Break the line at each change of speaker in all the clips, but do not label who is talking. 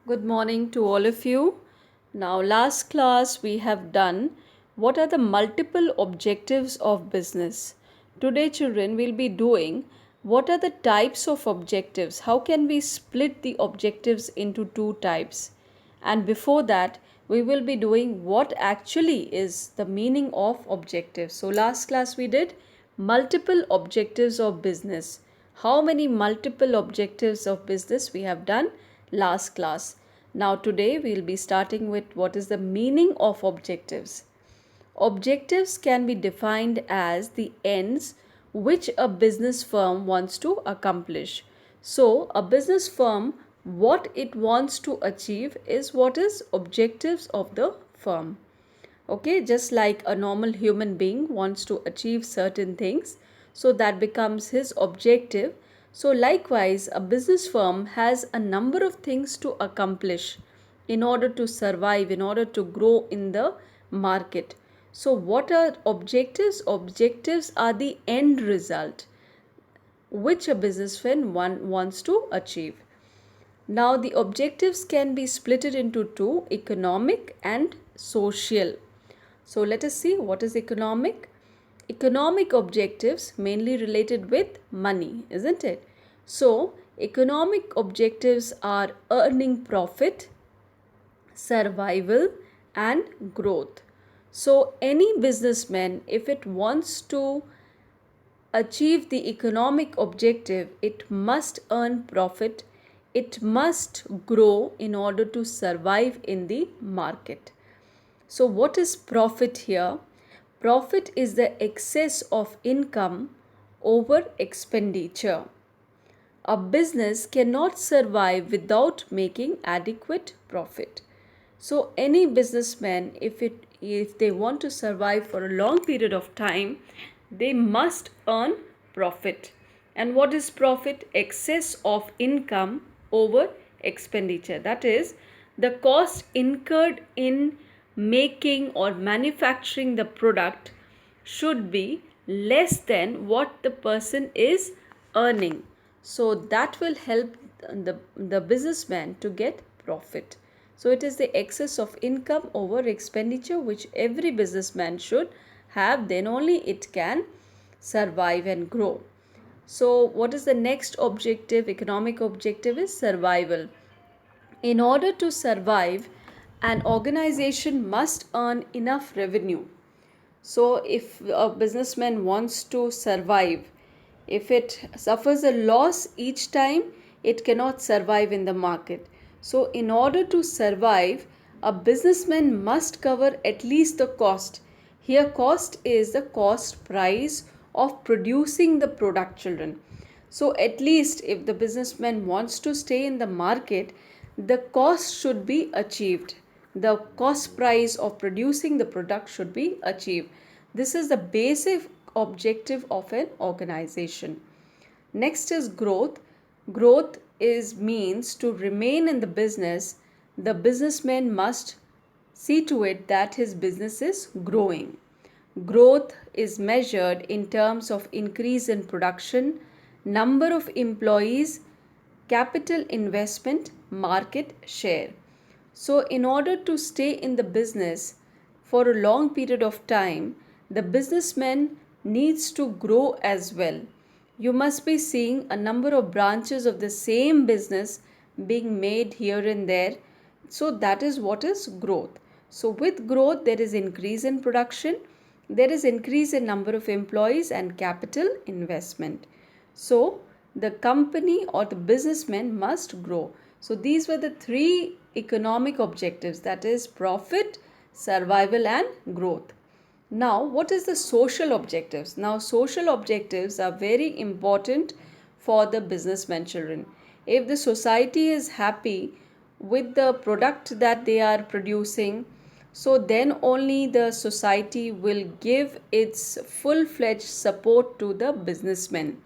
Good morning to all of you. Now, last class we have done what are the multiple objectives of business. Today, children, will be doing what are the types of objectives. How can we split the objectives into two types? And before that, we will be doing what actually is the meaning of objectives. So, last class we did multiple objectives of business. How many multiple objectives of business we have done last class? Now, today we'll be starting with what is the meaning of objectives. Objectives can be defined as the ends which a business firm wants to accomplish. So, a business firm, what it wants to achieve is what is objectives of the firm. Okay, just like a normal human being wants to achieve certain things, so that becomes his objective. So likewise, a business firm has a number of things to accomplish in order to survive, in order to grow in the market. So what are objectives? Objectives are the end result which a businessman wants to achieve. Now, the objectives can be splitted into two, economic and social. So, let us see what is economic. Economic objectives mainly related with money, isn't it? So, economic objectives are earning profit, survival, and growth. So, any businessman, if it wants to achieve the economic objective, it must earn profit, it must grow in order to survive in the market. So, what is profit here? Profit is the excess of income over expenditure. A business cannot survive without making adequate profit. So, any businessman, if they want to survive for a long period of time, they must earn profit. And what is profit? Excess of income over expenditure. That is, the cost incurred in making or manufacturing the product should be less than what the person is earning. So that will help the businessman to get profit. So it is the excess of income over expenditure which every businessman should have, then only it can survive and grow. So what is the next objective? Economic objective is survival. In order to survive, an organization must earn enough revenue. So, if a businessman wants to survive, if it suffers a loss each time, it cannot survive in the market. So, in order to survive, a businessman must cover at least the cost. Here, cost is the cost price of producing the product, children. So, at least if the businessman wants to stay in the market, the cost should be achieved. The cost price of producing the product should be achieved. This is the basic objective of an organization. Next is growth. Growth is means to remain in the business. The businessman must see to it that his business is growing. Growth is measured in terms of increase in production, number of employees, capital investment, market share. So, in order to stay in the business for a long period of time, the businessman needs to grow as well. You must be seeing a number of branches of the same business being made here and there. So, that is what is growth. So, with growth, there is increase in production, there is increase in number of employees and capital investment. So, the company or the businessman must grow. So, these were the three economic objectives, that is profit, survival and growth. Now, what is the social objectives? Now, social objectives are very important for the businessman, children. If the society is happy with the product that they are producing, so then only the society will give its full-fledged support to the businessmen.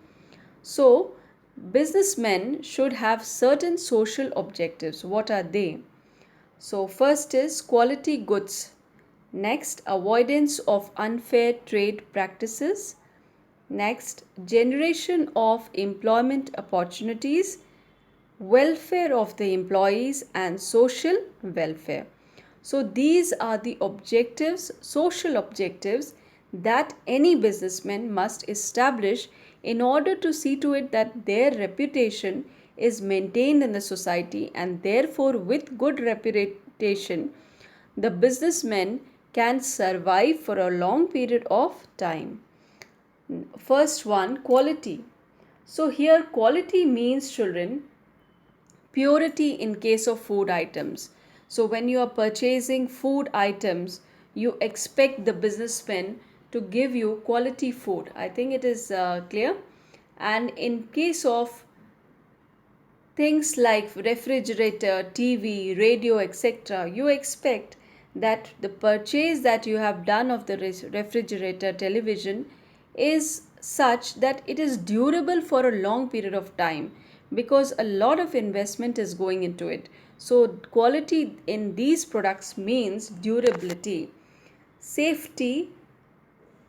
So, businessmen should have certain social objectives. What are they? So, first is quality goods. Next, avoidance of unfair trade practices. Next, generation of employment opportunities. welfare of the employees, and social welfare. So these are the objectives, social objectives, that any businessman must establish in order to see to it that their reputation is maintained in the society, and therefore with good reputation the businessman can survive for a long period of time. First one, quality. So here quality means, children, purity in case of food items. So when you are purchasing food items, you expect the businessman to give you quality food. I think it is clear. And in case of things like refrigerator, TV, radio, etc., you expect that the purchase that you have done of the refrigerator, television is such that it is durable for a long period of time, because a lot of investment is going into it. So quality in these products means durability. Safety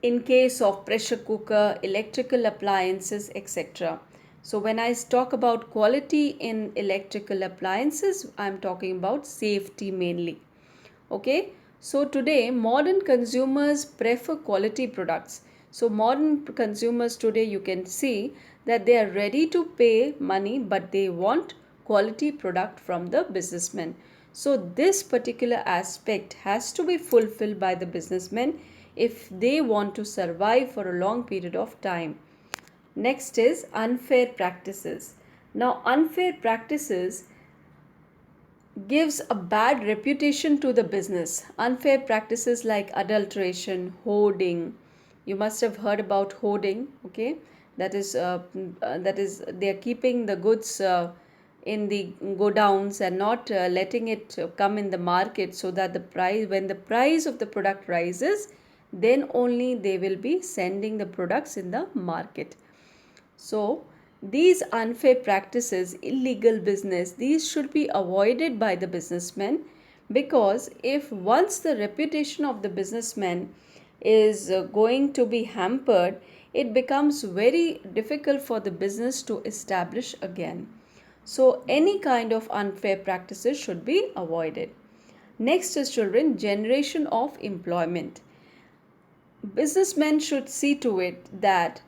in case of pressure cooker, electrical appliances, etc. So when I talk about quality in electrical appliances, I'm talking about safety mainly. Okay, so today modern consumers prefer quality products. So modern consumers today, you can see that they are ready to pay money, but they want quality product from the businessman. So this particular aspect has to be fulfilled by the businessmen if they want to survive for a long period of time. Next is unfair practices. Now unfair practices gives a bad reputation to the business. Unfair practices like adulteration, hoarding. You must have heard about hoarding. Okay, that is they are keeping the goods in the godowns and not letting it come in the market, so that the price, when the price of the product rises, then only they will be sending the products in the market. So these unfair practices, illegal business, these should be avoided by the businessmen, because if once the reputation of the businessman is going to be hampered, it becomes very difficult for the business to establish again. So any kind of unfair practices should be avoided. Next is, children, generation of employment. Businessmen should see to it that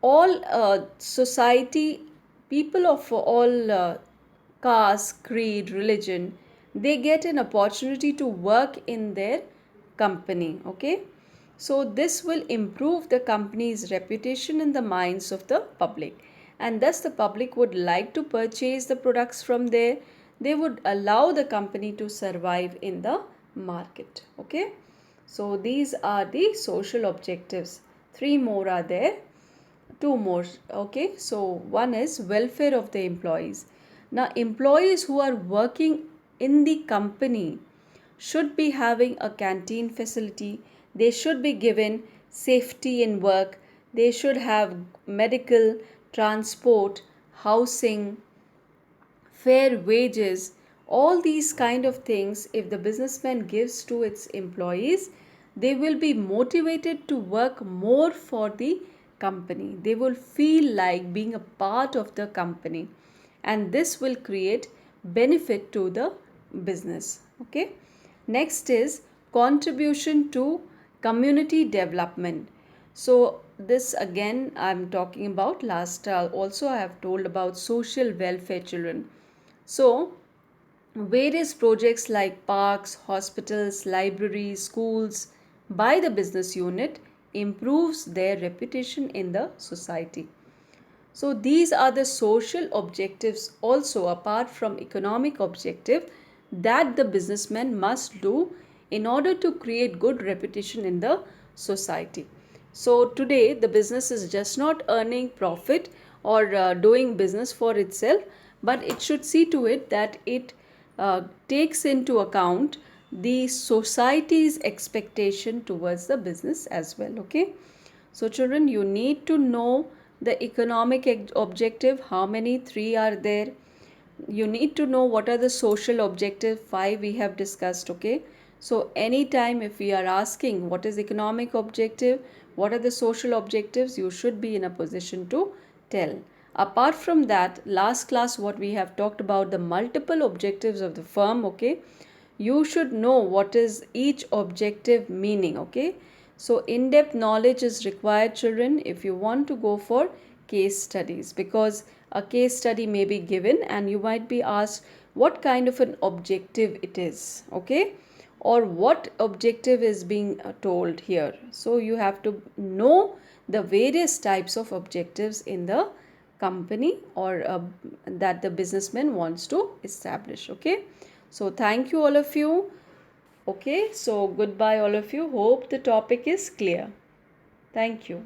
all society, people of all caste, creed, religion, they get an opportunity to work in their company. Okay, so this will improve the company's reputation in the minds of the public, and thus the public would like to purchase the products from there. They would allow the company to survive in the market. Okay, so these are the social objectives. Three more are there, two more. Okay, so one is welfare of the employees. Now employees who are working in the company should be having a canteen facility, they should be given safety in work, they should have medical, transport, housing, fair wages. All these kind of things, if the businessman gives to its employees, they will be motivated to work more for the company. They will feel like being a part of the company, and this will create benefit to the business. Okay, next is contribution to community development. So this again I'm talking about last, also I have told about social welfare, children. So various projects like parks, hospitals, libraries, schools by the business unit improves their reputation in the society. So these are the social objectives also, apart from economic objective, that the businessman must do in order to create good reputation in the society. So today the business is just not earning profit or doing business for itself, but it should see to it that it takes into account the society's expectation towards the business as well. Okay, so children, you need to know the economic objective, how many, three are there. You need to know what are the social objective, five we have discussed. Okay, so anytime if we are asking what is economic objective, what are the social objectives, you should be in a position to tell. Apart from that, last class what we have talked about the multiple objectives of the firm. Okay, you should know what is each objective meaning. Okay, so in-depth knowledge is required, children, if you want to go for case studies, because a case study may be given and you might be asked what kind of an objective it is. Okay, or what objective is being told here. So you have to know the various types of objectives in the company or that the businessman wants to establish. Okay, so thank you all of you. Okay, so goodbye all of you. Hope the topic is clear. Thank you.